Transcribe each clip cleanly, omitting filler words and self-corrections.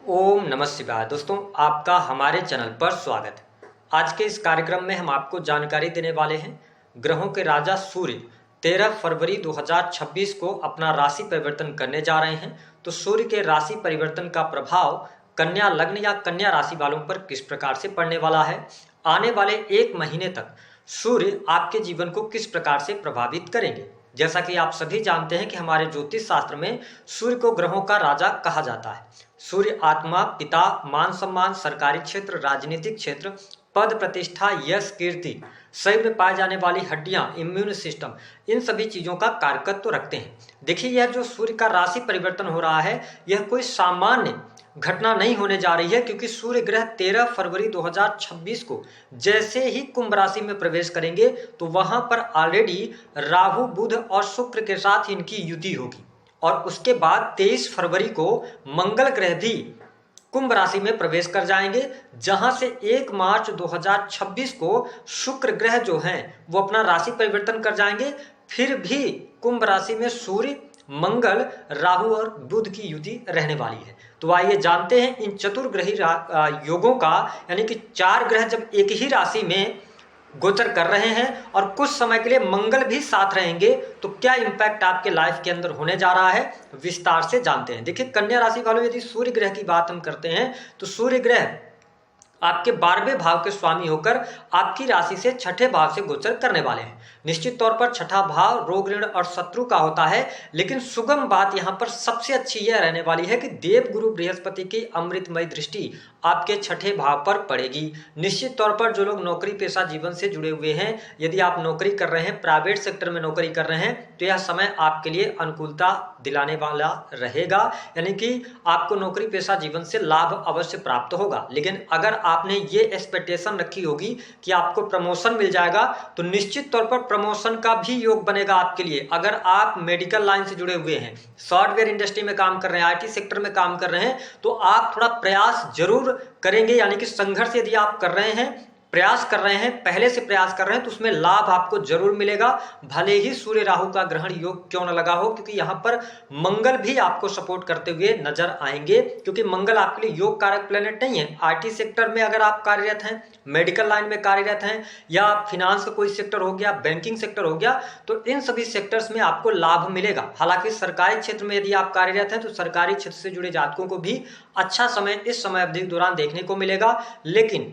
ओम नमः शिवाय। दोस्तों, आपका हमारे चैनल पर स्वागत है। आज के इस कार्यक्रम में हम आपको जानकारी देने वाले हैं ग्रहों के राजा सूर्य 13 फरवरी 2026 को अपना राशि परिवर्तन करने जा रहे हैं। तो सूर्य के राशि परिवर्तन का प्रभाव कन्या लग्न या कन्या राशि वालों पर किस प्रकार से पड़ने वाला है, आने वाले एक महीने तक सूर्य आपके जीवन को किस प्रकार से प्रभावित करेंगे। जैसा कि आप सभी जानते हैं कि हमारे ज्योतिष शास्त्र में सूर्य को ग्रहों का राजा कहा जाता है। सूर्य आत्मा, पिता, मान सम्मान, सरकारी क्षेत्र, राजनीतिक क्षेत्र, पद प्रतिष्ठा, यश, कीर्ति, शरीर में पाए जाने वाली हड्डियां, इम्यून सिस्टम, इन सभी चीजों का कारकत्व तो रखते हैं। देखिए, यह जो सूर्य का राशि परिवर्तन हो रहा है, यह कोई सामान्य घटना नहीं होने जा रही है, क्योंकि सूर्य ग्रह 13 फरवरी 2026 को जैसे ही कुंभ राशि में प्रवेश करेंगे तो वहां पर ऑलरेडी राहु, बुध और शुक्र के साथ इनकी युति होगी। और उसके बाद 23 फरवरी को मंगल ग्रह भी कुंभ राशि में प्रवेश कर जाएंगे, जहां से 1 मार्च 2026 को शुक्र ग्रह जो हैं वो अपना राशि परिवर्तन कर जाएंगे। फिर भी कुंभ राशि में सूर्य, मंगल, राहु और बुध की युति रहने वाली है। तो आइए जानते हैं इन चतुर्ग्रही योगों का, यानी कि 4 ग्रह जब एक ही राशि में गोचर कर रहे हैं और कुछ समय के लिए मंगल भी साथ रहेंगे, तो क्या इंपैक्ट आपके लाइफ के अंदर होने जा रहा है, विस्तार से जानते हैं। देखिए, कन्या राशि वालों, यदि सूर्य ग्रह की बात हम करते हैं तो सूर्य ग्रह आपके 12वें भाव के स्वामी होकर आपकी राशि से 6ठे भाव से गोचर करने वाले हैं। निश्चित तौर पर 6ठा भाव रोग, ऋण और शत्रु का होता है, लेकिन सुगम बात यहां पर सबसे अच्छी यह रहने वाली है कि देव गुरु बृहस्पति की अमृतमय दृष्टि आपके 6ठे भाव पर पड़ेगी। निश्चित तौर पर जो लोग नौकरी पेशा जीवन से जुड़े हुए हैं, यदि आप नौकरी कर रहे हैं, प्राइवेट सेक्टर में नौकरी कर रहे हैं, तो यह समय आपके लिए अनुकूलता दिलाने वाला रहेगा, यानी कि आपको नौकरी पेशा जीवन से लाभ अवश्य प्राप्त होगा। लेकिन अगर आपने ये एक्सपेक्टेशन रखी होगी कि आपको प्रमोशन मिल जाएगा, तो निश्चित तौर पर प्रमोशन का भी योग बनेगा आपके लिए। अगर आप मेडिकल लाइन से जुड़े हुए हैं, सॉफ्टवेयर इंडस्ट्री में काम कर रहे हैं, आईटी सेक्टर में काम कर रहे हैं, तो आप थोड़ा प्रयास जरूर करेंगे, यानी कि संघर्ष यदि आप कर रहे हैं, प्रयास कर रहे हैं, पहले से प्रयास कर रहे हैं, तो उसमें लाभ आपको जरूर मिलेगा, भले ही सूर्य राहु का ग्रहण योग क्यों न लगा हो, क्योंकि यहां पर मंगल भी आपको सपोर्ट करते हुए नजर आएंगे। क्योंकि मंगल आपके लिए योग कारक प्लेनेट नहीं है। आईटी सेक्टर में अगर आप कार्यरत हैं, मेडिकल लाइन में कार्यरत हैं, या फिनांस का कोई सेक्टर हो गया, बैंकिंग सेक्टर हो गया, तो इन सभी सेक्टर्स में आपको लाभ मिलेगा। हालांकि सरकारी क्षेत्र में यदि आप कार्यरत हैं, तो सरकारी क्षेत्र से जुड़े जातकों को भी अच्छा समय इस समय अवधि के दौरान देखने को मिलेगा। लेकिन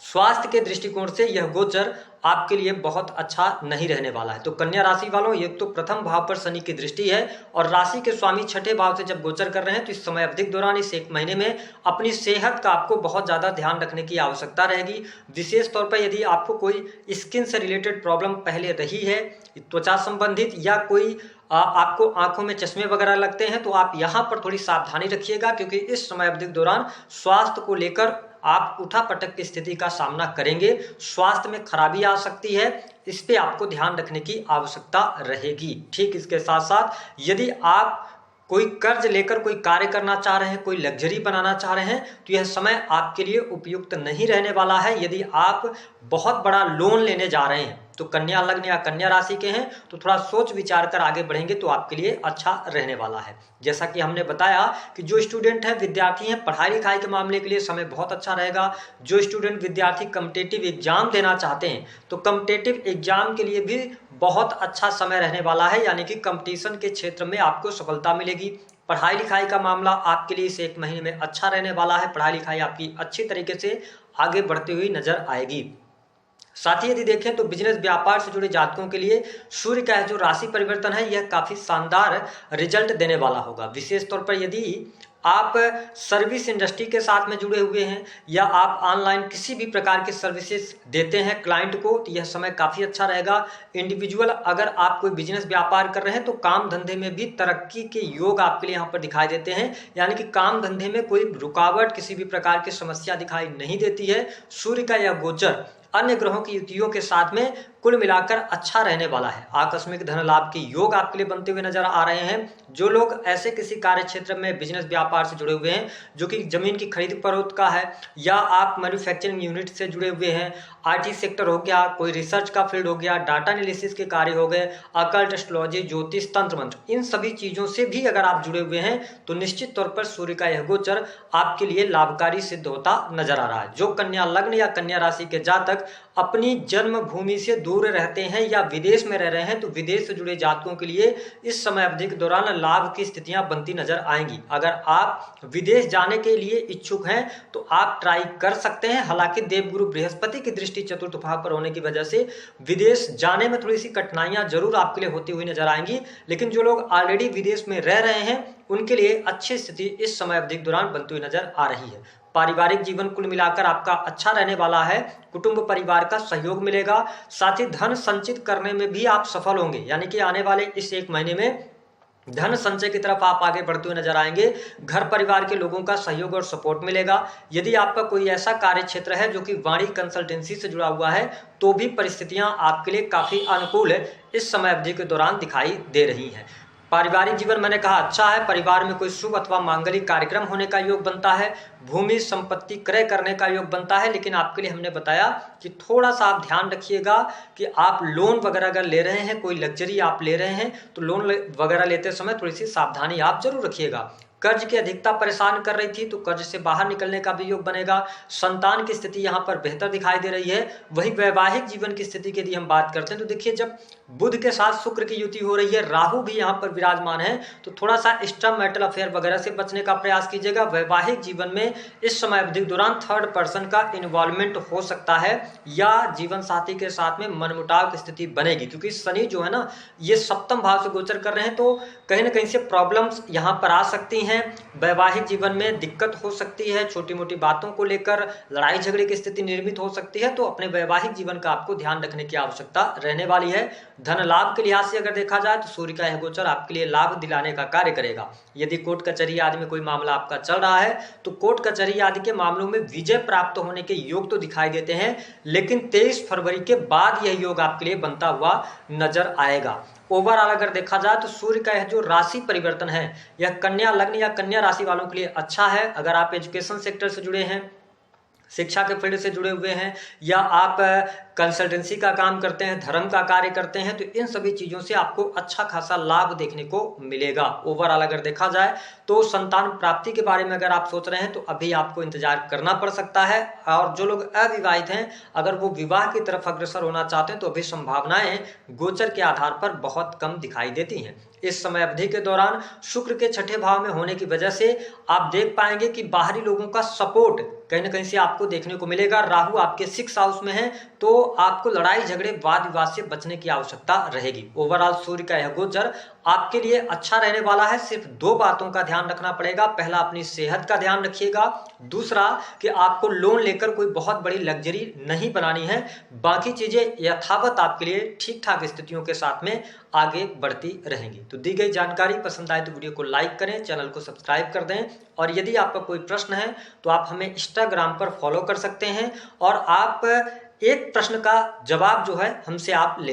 स्वास्थ्य के दृष्टिकोण से यह गोचर आपके लिए बहुत अच्छा नहीं रहने वाला है। तो कन्या राशि वालों, ये तो प्रथम भाव पर शनि की दृष्टि है और राशि के स्वामी 6ठे भाव से जब गोचर कर रहे हैं, तो इस समय अवधि के दौरान इस एक महीने में अपनी सेहत का आपको बहुत ज़्यादा ध्यान रखने की आवश्यकता रहेगी। विशेष तौर पर यदि आपको कोई स्किन से रिलेटेड प्रॉब्लम पहले रही है, त्वचा संबंधित, या कोई आपको आंखों में चश्मे वगैरह लगते हैं, तो आप यहाँ पर थोड़ी सावधानी रखिएगा, क्योंकि इस समय अवधि के दौरान स्वास्थ्य को लेकर आप उठापटक की स्थिति का सामना करेंगे। स्वास्थ्य में खराबी आ सकती है, इस पे आपको ध्यान रखने की आवश्यकता रहेगी। ठीक इसके साथ साथ यदि आप कोई कर्ज लेकर कोई कार्य करना चाह रहे हैं, कोई लग्जरी बनाना चाह रहे हैं, तो यह समय आपके लिए उपयुक्त नहीं रहने वाला है। यदि आप बहुत बड़ा लोन लेने जा रहे हैं, तो कन्या लग्न या कन्या राशि के हैं, तो थोड़ा सोच विचार कर आगे बढ़ेंगे तो आपके लिए अच्छा रहने वाला है। जैसा कि हमने बताया कि जो स्टूडेंट हैं, विद्यार्थी हैं, पढ़ाई लिखाई के मामले के लिए समय बहुत अच्छा रहेगा। जो स्टूडेंट विद्यार्थी कॉम्पिटिटिव एग्जाम देना चाहते हैं, तो कॉम्पिटिटिव एग्जाम के लिए भी बहुत अच्छा समय रहने वाला है, यानी कि कंपटीशन के क्षेत्र में आपको सफलता मिलेगी। पढ़ाई लिखाई का मामला आपके लिए इस एक महीने में अच्छा रहने वाला है। पढ़ाई लिखाई आपकी अच्छी तरीके से आगे बढ़ती हुई नजर आएगी। साथ ही यदि देखें तो बिजनेस व्यापार से जुड़े जातकों के लिए सूर्य का जो राशि परिवर्तन है, यह काफी शानदार रिजल्ट देने वाला होगा। विशेष तौर पर यदि आप सर्विस इंडस्ट्री के साथ में जुड़े हुए हैं, या आप ऑनलाइन किसी भी प्रकार के सर्विसेज देते हैं क्लाइंट को, तो यह समय काफ़ी अच्छा रहेगा। इंडिविजुअल अगर आप कोई बिजनेस व्यापार कर रहे हैं, तो काम धंधे में भी तरक्की के योग आपके लिए यहाँ पर दिखाई देते हैं, यानी कि काम धंधे में कोई रुकावट, किसी भी प्रकार की समस्या दिखाई नहीं देती है। सूर्य का यह गोचर अन्य ग्रहों की युतियों के साथ में कुल मिलाकर अच्छा रहने वाला है। आकस्मिक धन लाभ के योग आपके लिए बनते हुए नजर आ रहे हैं। जो लोग ऐसे किसी कार्य क्षेत्र में बिजनेस व्यापार से जुड़े हुए हैं जो कि जमीन की खरीद फरोख्त का है, या आप मैन्युफैक्चरिंग यूनिट से जुड़े हुए हैं, आईटी सेक्टर हो गया, कोई रिसर्च का फील्ड हो गया, डाटा एनालिसिस के कार्य हो गए, अकल्ट, एस्ट्रोलॉजी, ज्योतिष, तंत्र मंत्र, इन सभी चीजों से भी अगर आप जुड़े हुए हैं तो निश्चित तौर पर सूर्य का यह गोचर आपके लिए लाभकारी सिद्ध होता नजर आ रहा है। जो कन्या लग्न या कन्या राशि के जातक अपनी जन्म भूमि से दूर रहते हैं या विदेश में रह रहे हैं तो विदेश से जुड़े जातकों के लिए इस समय अवधि के दौरान लाभ की स्थितियां बनती नजर आएंगी। अगर आप विदेश जाने के लिए इच्छुक हैं तो आप ट्राई कर सकते हैं। हालांकि देवगुरु बृहस्पति की दृष्टि चतुर्थ भाव पर होने की वजह से विदेश जाने में थोड़ी सी कठिनाइयां जरूर आपके लिए होती हुई नजर आएंगी, लेकिन जो लोग ऑलरेडी विदेश में रह रहे हैं उनके लिए अच्छी स्थिति इस समय अवधि के दौरान बनती हुई नजर आ रही है। पारिवारिक जीवन कुल मिलाकर आपका अच्छा रहने वाला है। कुटुंब परिवार का सहयोग मिलेगा, साथ ही धन संचित करने में भी आप सफल होंगे, यानी कि आने वाले इस एक महीने में धन संचय की तरफ आप आगे बढ़ते हुए नजर आएंगे। घर परिवार के लोगों का सहयोग और सपोर्ट मिलेगा। यदि आपका कोई ऐसा कार्य क्षेत्र है जो कि वाणी कंसल्टेंसी से जुड़ा हुआ है तो भी परिस्थितियां आपके लिए काफी अनुकूल इस समय अवधि के दौरान दिखाई दे रही हैं। पारिवारिक जीवन मैंने कहा अच्छा है। परिवार में कोई शुभ अथवा मांगलिक कार्यक्रम होने का योग बनता है। भूमि संपत्ति क्रय करने का योग बनता है, लेकिन आपके लिए हमने बताया कि थोड़ा सा आप ध्यान रखिएगा कि आप लोन वगैरह अगर ले रहे हैं, कोई लग्जरी आप ले रहे हैं तो लोन वगैरह लेते समय थोड़ी सी सावधानी आप जरूर रखिएगा। कर्ज की अधिकता परेशान कर रही थी तो कर्ज से बाहर निकलने का भी योग बनेगा। संतान की स्थिति यहाँ पर बेहतर दिखाई दे रही है। वही वैवाहिक जीवन की स्थिति की यदि हम बात करते हैं तो देखिए, जब बुध के साथ शुक्र की युति हो रही है, राहु भी यहाँ पर विराजमान है, तो थोड़ा सा एक्स्ट्रा मैरिटल अफेयर वगैरह से बचने का प्रयास कीजिएगा। वैवाहिक जीवन में इस समय अवधि के दौरान थर्ड पर्सन का इन्वॉल्वमेंट हो सकता है या जीवन साथी के साथ में मनमुटाव की स्थिति बनेगी, क्योंकि शनि जो है ना ये सप्तम भाव से गोचर कर रहे हैं तो कहीं ना कहीं से प्रॉब्लम्स यहाँ पर आ सकती हैं। वैवाहिक जीवन में दिक्कत हो सकती है, छोटी मोटी बातों को लेकर लड़ाई झगड़े की स्थिति निर्मित हो सकती है, तो अपने वैवाहिक जीवन का आपको ध्यान रखने की आवश्यकता रहने वाली है। धन लाभ के लिहाज से अगर देखा जाए तो सूर्य का यह गोचर आपके लिए लाभ दिलाने का कार्य करेगा। यदि कोर्ट कचहरी आदि में कोई मामला आपका चल रहा है तो कोर्ट कचहरी आदि के मामलों में विजय प्राप्त होने के योग तो दिखाई देते हैं, लेकिन 23 फरवरी के बाद यह योग आपके लिए बनता हुआ नजर आएगा। ओवरऑल अगर देखा जाए तो सूर्य का यह जो राशि परिवर्तन है यह कन्या लग्न या कन्या राशि वालों के लिए अच्छा है। अगर आप एजुकेशन सेक्टर से जुड़े हैं, शिक्षा के फील्ड से जुड़े हुए हैं, या आप कंसल्टेंसी का काम करते हैं, धर्म का कार्य करते हैं, तो इन सभी चीजों से आपको अच्छा खासा लाभ देखने को मिलेगा। ओवरऑल अगर देखा जाए तो संतान प्राप्ति के बारे में अगर आप सोच रहे हैं तो अभी आपको इंतजार करना पड़ सकता है। और जो लोग अविवाहित हैं अगर वो विवाह की तरफ अग्रसर होना चाहते हैं तो अभी संभावनाएं गोचर के आधार पर बहुत कम दिखाई देती हैं। इस समय अवधि के दौरान शुक्र के छठे भाव में होने की वजह से आप देख पाएंगे कि बाहरी लोगों का सपोर्ट कहीं ना कहीं से आपको देखने को मिलेगा। राहु आपके 6th हाउस में है तो आपको लड़ाई झगड़े वाद विवाद से बचने की आवश्यकता रहेगी। ओवरऑल सूर्य का यह गोचर आपके लिए अच्छा रहने वाला है। सिर्फ 2 बातों का ध्यान रखना पड़ेगा। पहला, अपनी सेहत का ध्यान रखिएगा। दूसरा कि आपको लोन लेकर कोई बहुत बड़ी लग्जरी नहीं बनानी है। बाकी चीजें यथावत आपके लिए ठीक ठाक स्थितियों के साथ में आगे बढ़ती रहेंगी। तो दी गई जानकारी पसंद आए तो वीडियो को लाइक करें, चैनल को सब्सक्राइब कर दें, और यदि आपका कोई प्रश्न है तो आप हमें इंस्टाग्राम पर फॉलो कर सकते हैं और आप एक प्रश्न का जवाब जो है हमसे आप ले